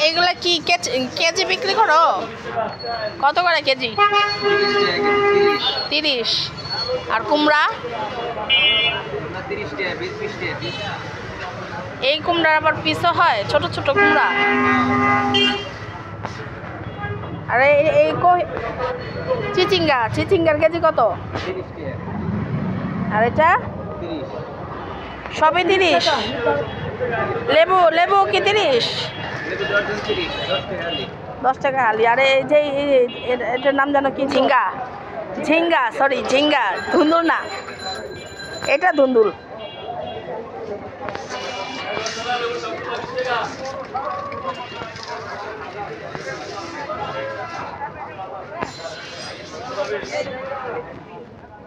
এইগুলা কি কেজি বিক্রি করো? কত করে কেজি? 30। আর কুমড়া? এই কুমড়ার আবার পিসও হয়, ছোট ছোট কুমড়া। আর এই চিচিঙ্গার কেজি কত? আর এটা সবই 30। লেবু কি 30? 10 টাকা হালি। আর এই যে এটার নাম জানো কি? ঝিঙ্গা। ধুন্দুল না, এটা ধুন্দুল।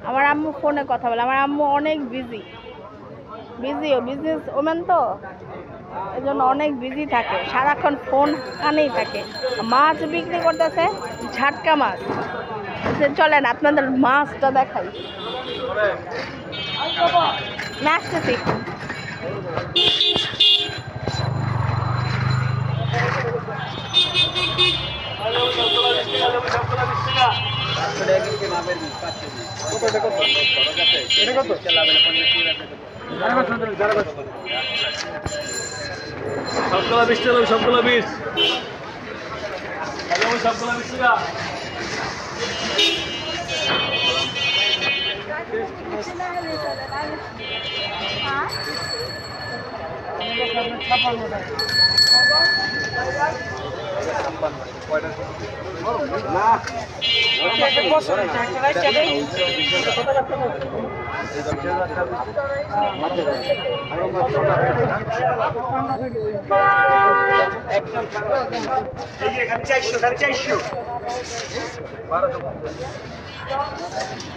আমার আম্মু ফোনে কথা বলে। আমার আম্মু অনেক বিজিও বিজনেস ওমেন, তো এই জন্য অনেক বিজি থাকে, সারাক্ষণ ফোন কানেই থাকে। মাছ বিক্রি করতেছে, ঝাটকা মাছ। চলেন আপনাদের মাছটা দেখাই। আসতেছি। সবগুলা 20 টাকা, সবগুলা 20 টাকা।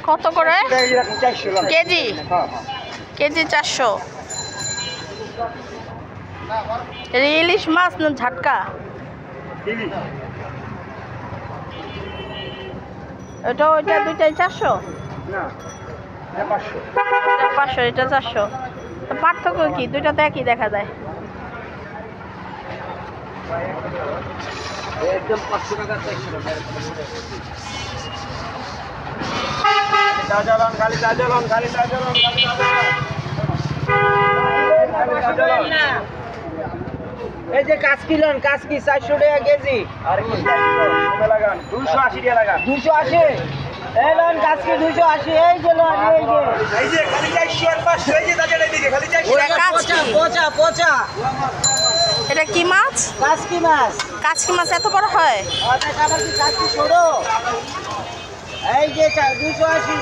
কত করে কেজি? কেজি 400। ইলিশ মাছ না ঝাটকা? ওইটা দুইটাই 400? 500, এটা 400। তো পার্থক্য কি? দুইটা তো একই দেখা যায়। একদম 500 টাকা 400 টাকা। এই যে কাচকি 400 টাকা কেজি। আর 280 টাকা লাগান। 280। এই লন কাচকি 280। এই যে লন, এই যে খালি 400 আর 500। এই যে দাঁড়ালে দিকে খালি 400। পচা। এটা কি মাছ? কাচকি মাছ। কাচকি মাছ এত বড় হয়? আবার কি কাচকি ছোট? এই যে 280।